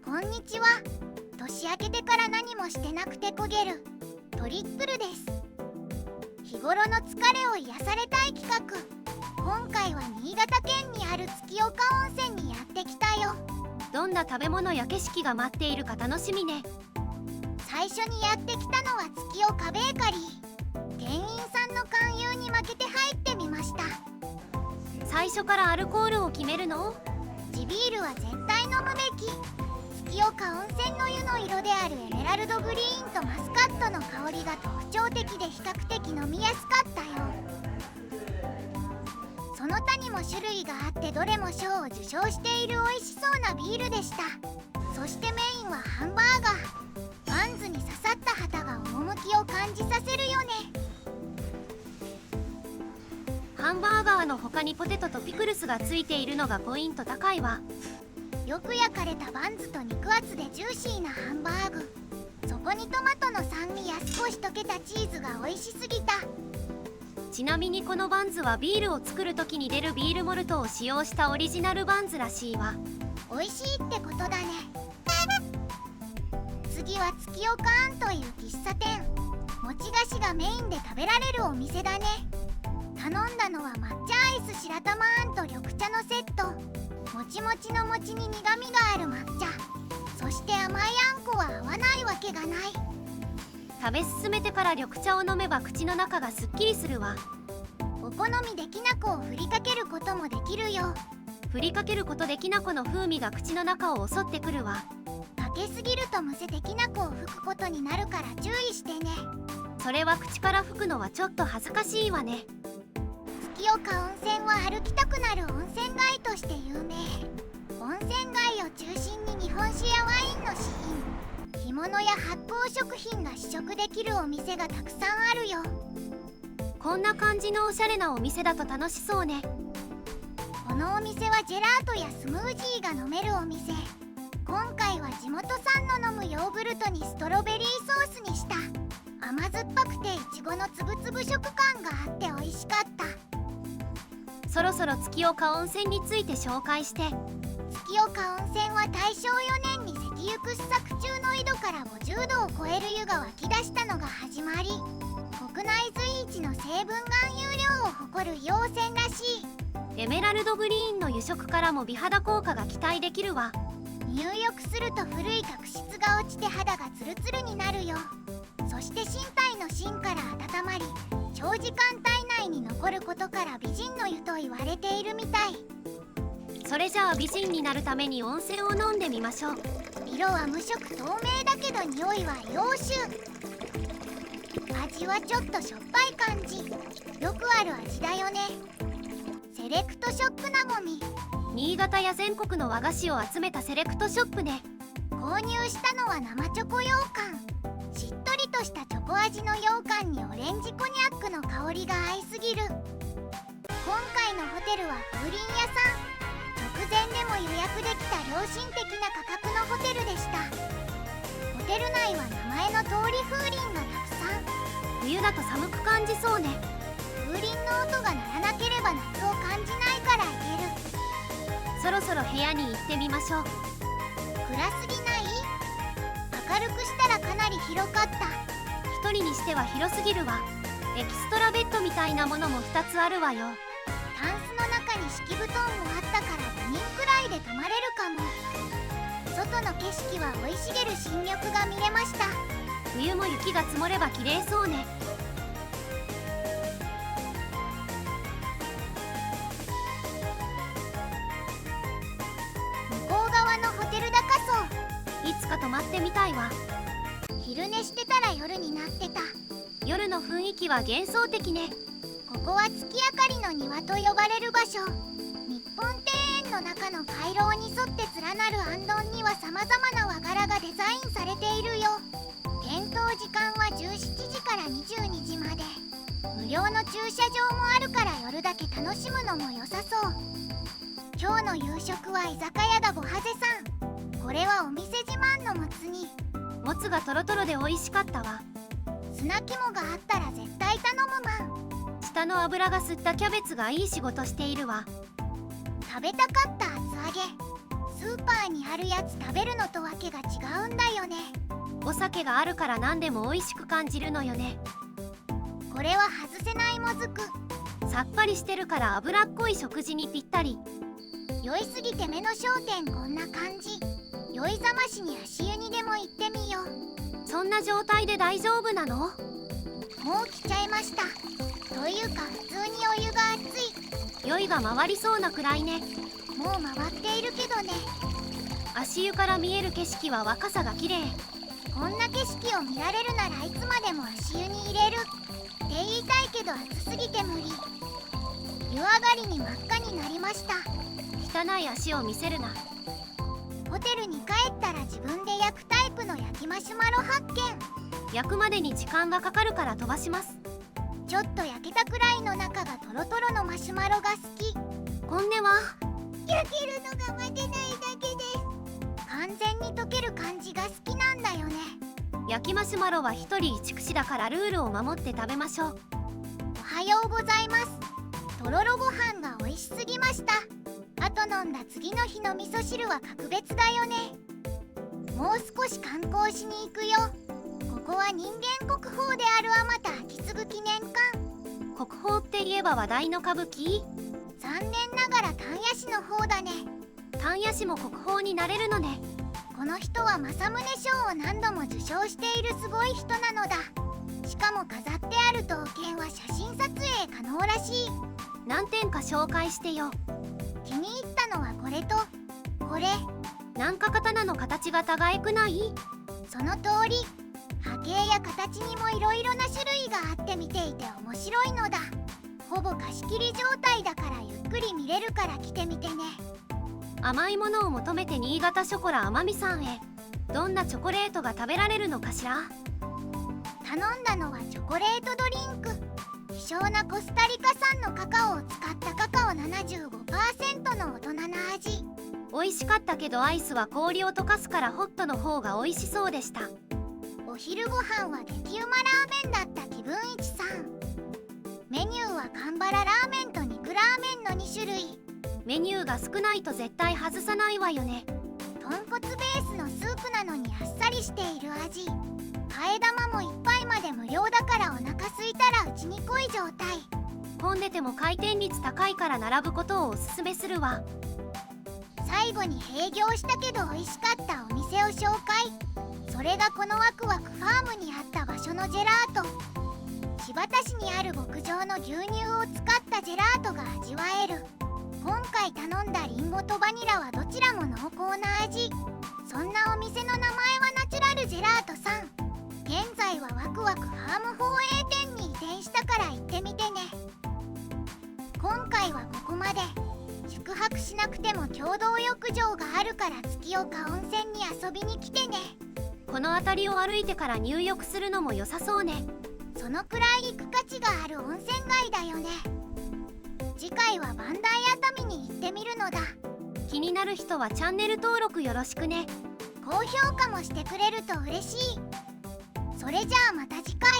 こんにちは。年明けてから何もしてなくて焦げるトリップルです。日頃の疲れを癒されたい企画。今回は新潟県にある月岡温泉にやってきたよ。どんな食べ物や景色が待っているか楽しみね。最初にやってきたのは月岡ベーカリー。店員さんの勧誘に負けて入ってみました。最初からアルコールを決めるの？地ビールは絶対飲むべき。月岡温泉の湯の色であるエメラルドグリーンとマスカットの香りが特徴的で比較的飲みやすかったよ。その他にも種類があってどれも賞を受賞している美味しそうなビールでした。そしてメインはハンバーガー。バンズに刺さった旗が趣を感じさせるよね。ハンバーガーの他にポテトとピクルスがついているのがポイント高いわ。よく焼かれたバンズと肉厚でジューシーなハンバーグ。そこにトマトの酸味や少し溶けたチーズが美味しすぎた。ちなみにこのバンズはビールを作る時に出るビールモルトを使用したオリジナルバンズらしいわ。美味しいってことだね。次は月岡あんという喫茶店。餅菓子がメインで食べられるお店だね。頼んだのは抹茶アイス白玉あんと緑茶のセット。もちもちの餅に苦みがある抹茶、そして甘いあんこは合わないわけがない。食べ進めてから緑茶を飲めば口の中がすっきりするわ。お好みできな粉を振りかけることもできるよ。振りかけることできな粉の風味が口の中を襲ってくるわ。かけすぎるとむせてきな粉を吹くことになるから注意してね。それは口から吹くのはちょっと恥ずかしいわね。月岡温泉は歩きたくなる温泉街として有名。温泉街を中心に日本酒やワインの試飲、干物や発酵食品が試食できるお店がたくさんあるよ。こんな感じのおしゃれなお店だと楽しそうね。このお店はジェラートやスムージーが飲めるお店。今回は地元産の飲むヨーグルトにストロベリーソースにした。甘酸っぱくていちごのつぶつぶ食感があって美味しかった。そろそろ月岡温泉について紹介して。月岡温泉は大正4年に石油掘削中の井戸から50度を超える湯が湧き出したのが始まり、国内随一の成分含有量を誇る硫黄泉らしい。エメラルドグリーンの湯色からも美肌効果が期待できるわ。入浴すると古い角質が落ちて肌がツルツルになるよ。そして身体の芯から温まり、長時間体内に残ることから美人の湯と言われているみたい。それじゃあ美人になるために温泉を飲んでみましょう。色は無色透明だけど匂いは洋酒。味はちょっとしょっぱい感じ。よくある味だよね。セレクトショップなごみ。新潟や全国の和菓子を集めたセレクトショップね。購入したのは生チョコ羊羹。しっとりとしたチョコ味の羊羹にオレンジコニャックの香りが合いすぎる。今回のホテルは風鈴屋さん。直前でも予約できた良心的な価格のホテルでした。ホテル内は名前の通り風鈴がたくさん。冬だと寒く感じそうね。風鈴の音が鳴らなければ夏を感じないからいける。そろそろ部屋に行ってみましょう。暗すぎない？明るくしたらかなり広かった。一人にしては広すぎるわ。エキストラベッドみたいなものも2つあるわよ。タンスの中に敷布団もあったから5人くらいで泊まれるかも。外の景色は生い茂る新緑が見れました。冬も雪が積もれば綺麗そうね。向こう側のホテル高いつか泊まってみたいわ。そう。昼寝してたら夜になってた。夜の雰囲気は幻想的ね。ここは月明かりの庭と呼ばれる場所。日本庭園の中の回廊に沿って連なるあんどんには様々な和柄がデザインされているよ。点灯時間は17時から22時まで。無料の駐車場もあるから夜だけ楽しむのも良さそう。今日の夕食は居酒屋だごはぜさん。これはお店自慢のもつ煮。もつがトロトロで美味しかったわ。砂肝があったら絶対頼むマン。下の油が吸ったキャベツがいい仕事しているわ。食べたかった厚揚げ。スーパーにあるやつ食べるのとはけが違うんだよね。お酒があるから何でも美味しく感じるのよね。これは外せないもずく。さっぱりしてるから脂っこい食事にぴったり。酔いすぎて目の焦点こんな感じ。酔いざましに足湯にでも行ってみよう。そんな状態で大丈夫なの？もう来ちゃいました。というか普通にお湯が熱い。酔いが回りそうなくらいね。もう回っているけどね。足湯から見える景色は若さが綺麗。こんな景色を見られるならいつまでも足湯に入れるって言いたいけど暑すぎて無理。湯上がりに真っ赤になりました。汚い足を見せるな。ホテルに帰ったら自分で焼くタイプの焼きマシュマロ発見。焼くまでに時間がかかるから飛ばします。ちょっと焼けたくらいの中がトロトロのマシュマロが好き。本音は焼けるのが待てないだけです。完全に溶ける感じが好きなんだよね。焼きマシュマロは一人一口だからルールを守って食べましょう。おはようございます。とろろご飯が美味しすぎました。あと飲んだ次の日の味噌汁は格別だよね。もう少し観光しに行くよ。ここは人間国宝であるあまた秋継記念館。国宝って言えば話題の歌舞伎。残念ながら丹野市の方だね。丹野市も国宝になれるのね。この人は政宗賞を何度も受賞しているすごい人なのだ。しかも飾ってある刀剣は写真撮影可能らしい。何点か紹介してよ。気に入ったのはこれとこれ。なんか刀の形が互いくない？その通り。波形や形にもいろいろな種類があって見ていて面白いのだ。ほぼ貸し切り状態だからゆっくり見れるから来てみてね。甘いものを求めて新潟ショコラ甘みさんへ。どんなチョコレートが食べられるのかしら？頼んだのはチョコレートドリンク。希少なコスタリカ産のカカオを使ったカカオ 75% の大人な味。美味しかったけどアイスは氷を溶かすからホットの方が美味しそうでした。お昼ご飯は激うまラーメンだった気分一さん。メニューはカンバララーメンと肉ラーメンの2種類。メニューが少ないと絶対外さないわよね。豚骨ベースのスープなのにあっさりしている味。替え玉も1杯まで無料だからお腹空いたらうちに来い状態。混んでても回転率高いから並ぶことをおすすめするわ。最後に閉業したけど美味しかったお店を紹介。それがこのワクワクファームにあった場所のジェラート。新発田市にある牧場の牛乳を使ったジェラートが味わえる。今回頼んだリンゴとバニラはどちらも濃厚な味。そんなお店の名前はナチュラルジェラートさん。現在はワクワクファーム放映店に移転したから行ってみてね。今回はここまで。宿泊しなくても共同浴場があるから月岡温泉に遊びに来てね。この辺りを歩いてから入浴するのも良さそうね。そのくらい行く価値がある温泉街だよね。次回は磐梯熱海に行ってみるのだ。気になる人はチャンネル登録よろしくね。高評価もしてくれると嬉しい。それじゃあまた次回。